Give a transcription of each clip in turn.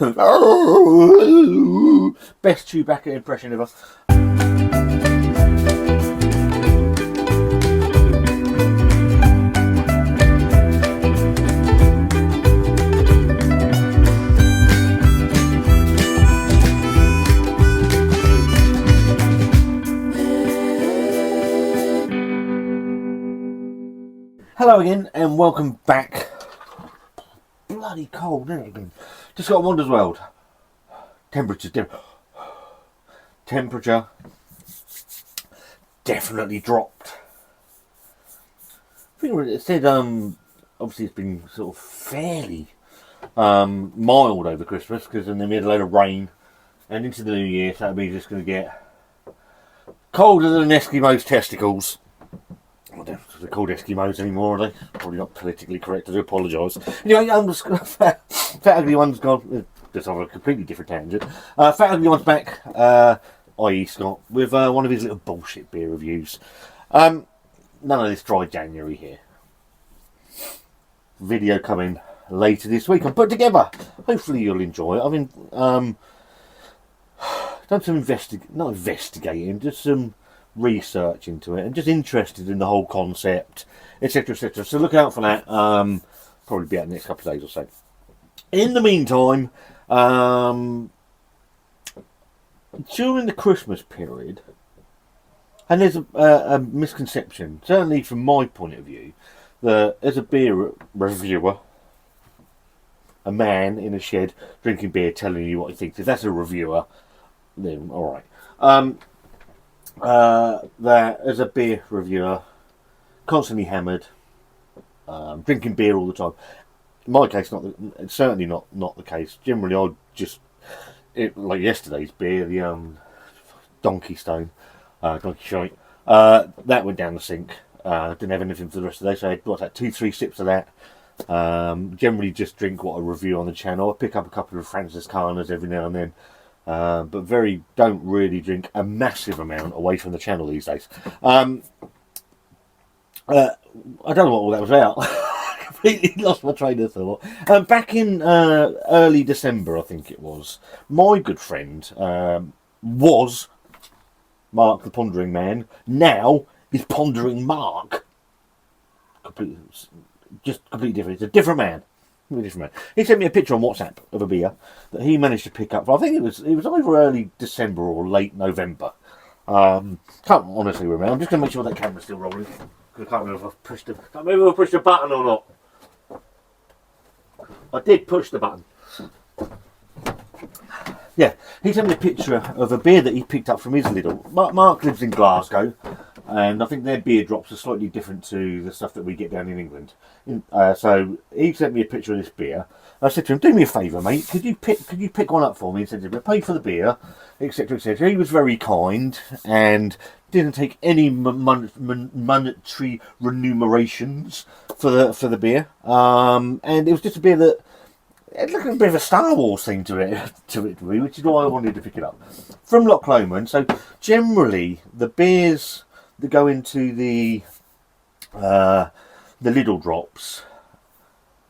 Best Chewbacca impression ever. Hello again and welcome back. Bloody cold, isn't it again? Just got Wanda's World. Temperature definitely dropped. I think it said obviously it's been sort of fairly mild over Christmas because then we had a load of rain and into the new year, so that'll be just going to get colder than Eskimo's testicles. I don't know if they're called Eskimos anymore, are they? Probably not politically correct, I do apologise. Anyway, Fat Ugly One's gone, just on a completely different tangent. Fat Ugly One's back, i.e. Scott, with one of his little bullshit beer reviews. None of this dry January here. Video coming later this week. I'm put together. Hopefully you'll enjoy it. I've been, done some not investigating, just some research into it and just interested in the whole concept, etc, etc, so look out for that. Probably be out in the next couple of days or so. In the meantime, during the Christmas period, and there's a misconception, certainly from my point of view, that as a beer reviewer, a man in a shed drinking beer telling you what he thinks, if that's a reviewer, then alright. That as a beer reviewer, constantly hammered, drinking beer all the time. In my case, it's certainly not the case. Generally, I'd just, like yesterday's beer, the Donkey Shite, that went down the sink. Didn't have anything for the rest of the day, so I had 2-3 sips of that. Generally, just drink what I review on the channel. I pick up a couple of Franciscanas every now and then. But don't really drink a massive amount away from the channel these days. I don't know what all that was about. Completely lost my train of thought. Back in early December, I think it was, my good friend was Mark the Pondering Man. Now is Pondering Mark. Completely different. It's a different man. He sent me a picture on WhatsApp of a beer that he managed to pick up. I think it was either early December or late November. Can't honestly remember. I'm just going to make sure that camera's still rolling. I can't remember if I pushed the button or not. I did push the button. Yeah, he sent me a picture of a beer that he picked up from his LIDL. Mark lives in Glasgow, and I think their beer drops are slightly different to the stuff that we get down in England. So he sent me a picture of this beer. I said to him, "Do me a favour, mate. Could you pick one up for me and send it? Pay for the beer, etc, etc." He was very kind and didn't take any monetary remunerations for the beer. And it was just a beer that it looked like a bit of a Star Wars thing to it, which is why I wanted to pick it up. From Loch Lomond. So generally, the beers that go into the Lidl drops,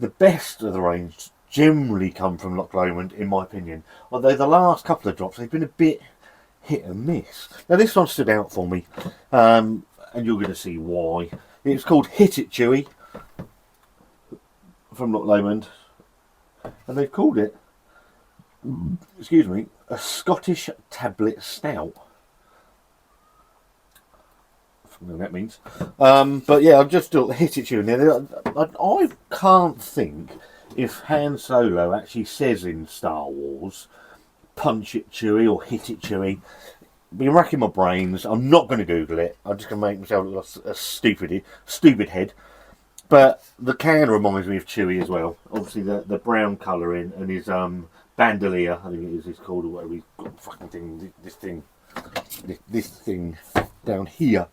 the best of the range generally come from Loch Lomond, in my opinion. Although the last couple of drops, they've been a bit hit and miss. Now this one stood out for me, and you're going to see why. It's called Hit It Chewy from Loch Lomond. And they've called it, excuse me, a Scottish tablet stout. I don't know what that means. But yeah, I've just hit it you. I can't think if Han Solo actually says in Star Wars, punch it Chewie or hit it Chewie. Been racking my brains. I'm not going to Google it. I'm just going to make myself look like a stupid head. But the can reminds me of Chewy as well. Obviously the brown colouring and his bandolier, I think it is, it's called, or whatever he's got, fucking thing, this thing down here.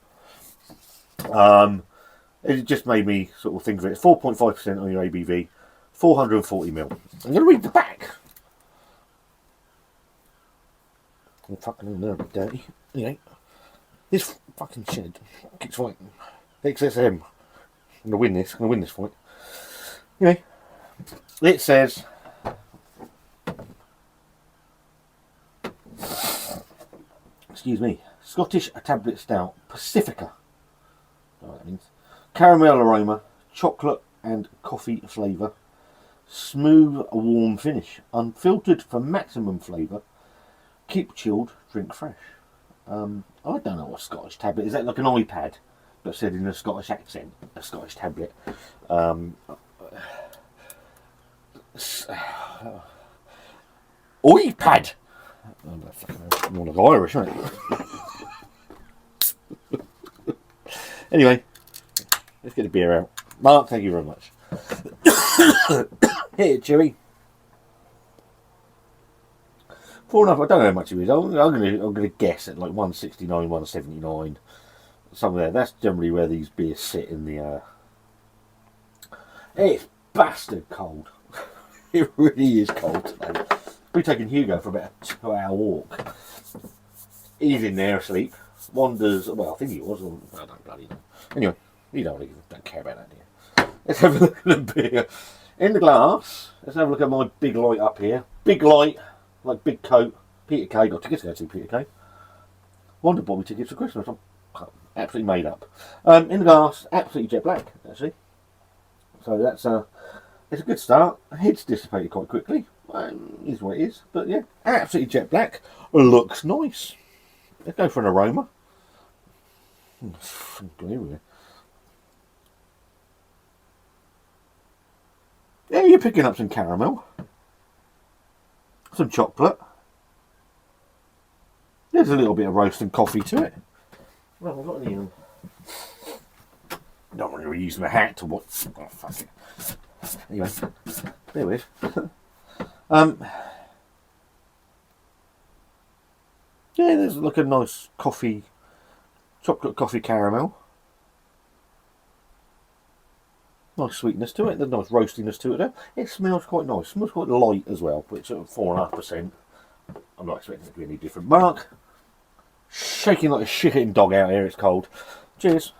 It just made me sort of think of it. It's 4.5% on your ABV, 440ml. I'm going to read the back. I'm fucking a bit dirty. Anyway, this fucking shed keeps fighting. XSM. I'm going to win this fight. Anyway, it says excuse me, Scottish tablet stout, Pacifica. I don't know what that means. Caramel aroma, chocolate and coffee flavour. Smooth, warm finish. Unfiltered for maximum flavour. Keep chilled, drink fresh. I don't know what Scottish tablet is. That like an iPad, but said in a Scottish accent. A Scottish tablet. iPad. More like Irish, isn't it? Anyway, let's get the beer out. Mark, thank you very much. Here, Chewy. 4.5. I don't know how much it is. I'm gonna guess at like 169, 179, somewhere there. That's generally where these beers sit in the. It's bastard cold. It really is cold today. We're taking Hugo for about a 2-hour walk. He's in there asleep. Wanda's, well, I think he was. I don't bloody know. Anyway, you don't care about that, do you? Let's have a look at the beer. In the glass, let's have a look at my big light up here. Big light, like big coat. Peter Kay, got tickets to go see Peter Kay. Wanda bought me tickets for Christmas. I'm absolutely made up. In the glass, absolutely jet black, actually. So that's it's a good start. Head's dissipated quite quickly. Is what it is. But yeah, absolutely jet black. Looks nice. Let's go for an aroma. Yeah, you're picking up some caramel. Some chocolate. There's a little bit of roasted coffee to it. Well, I've got any don't want to reuse my hat to what. Oh, fuck it. Anyway, there we are. Yeah, there's like a nice coffee, chocolate coffee caramel. Nice sweetness to it. There's nice roastiness to it there. It smells quite nice. It smells quite light as well, which at 4.5%. I'm not expecting it to be any different. Mark, shaking like a shit-eating dog out here. It's cold. Cheers.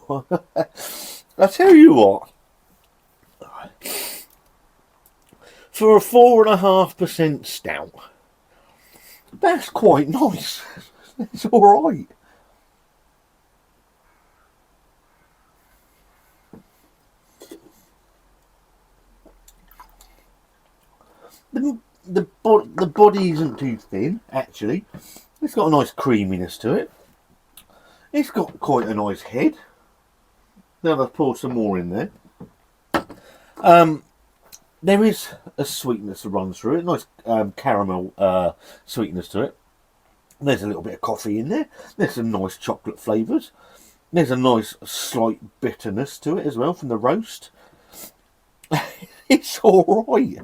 I tell you what, for a 4.5% stout, that's quite nice. It's all right. The body isn't too thin, actually. It's got a nice creaminess to it. It's got quite a nice head. Now I've poured some more in there. There is a sweetness that runs through it. Nice caramel sweetness to it. There's a little bit of coffee in there. There's some nice chocolate flavours. There's a nice slight bitterness to it as well from the roast. It's all right.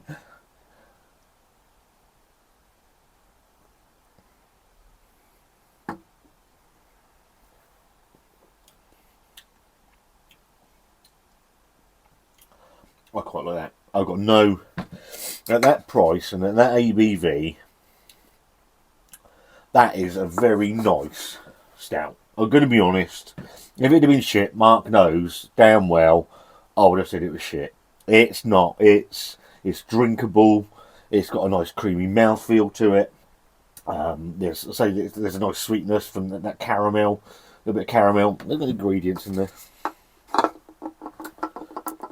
I quite like that. I've got no, at that price and at that ABV, that is a very nice stout. I'm going to be honest. If it had been shit, Mark knows damn well I would have said it was shit. It's not. It's drinkable. It's got a nice creamy mouthfeel to it. There's a nice sweetness from that caramel. A little bit of caramel. Look at the ingredients in there.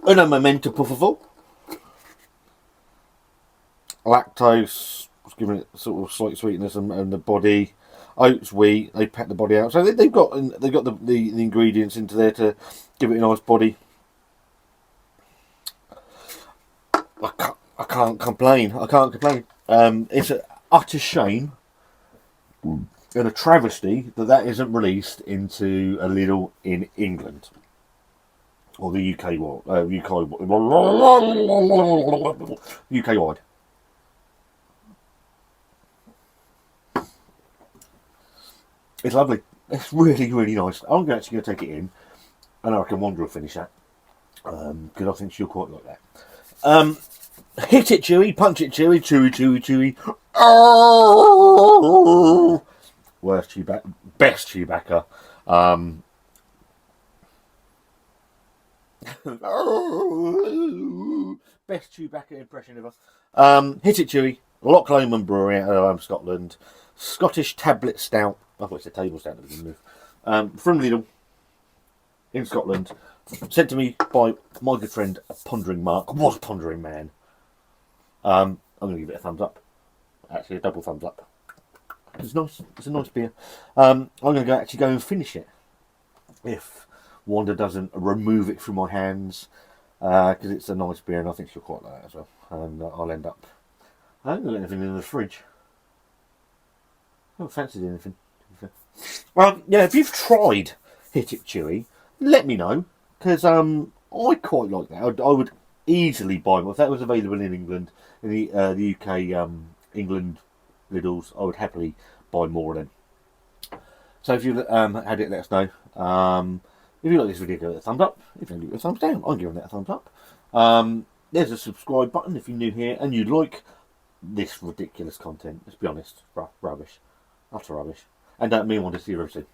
And a memento, por favor. Lactose, giving it sort of slight sweetness, and the body. Oats, wheat. They pack the body out, so they've got the ingredients into there to give it a nice body. I can't complain. I can't complain. It's an utter shame and a travesty that isn't released into a LIDL in England. Or the UK wide. It's lovely. It's really, really nice. I'm actually going to take it in. I know I can Wanda will finish that. Because I think she'll quite like that. Hit it, Chewy. Punch it, Chewy. Chewy. Oh! Worst Chewbacca. Best Chewbacca. Best Chewbacca impression ever. Hit It Chewy, Loch Lomond Brewery out of Scotland. Scottish tablet stout. I thought it's a table stout to begin with. From Lidl in Scotland. Sent to me by my good friend Pondering Mark. Was Pondering Man. I'm going to give it a thumbs up. Actually, a double thumbs up. It's nice. It's a nice beer. I'm going to actually go and finish it. If Wanda doesn't remove it from my hands, because it's a nice beer and I think she'll quite like it as well. And I'll end up. I haven't got anything in the fridge. I haven't fancied anything. Yeah, if you've tried Hit It Chewy, let me know, because I quite like that. I would easily buy them if that was available in England, in the UK, England Lidls. I would happily buy more of them. So if you had it, let us know. If you like this video, give it a thumbs up. If you give it a thumbs down, I'm giving it a thumbs up. There's a subscribe button if you're new here and you like this ridiculous content. Let's be honest, rubbish, utter rubbish. And me want to see you very soon.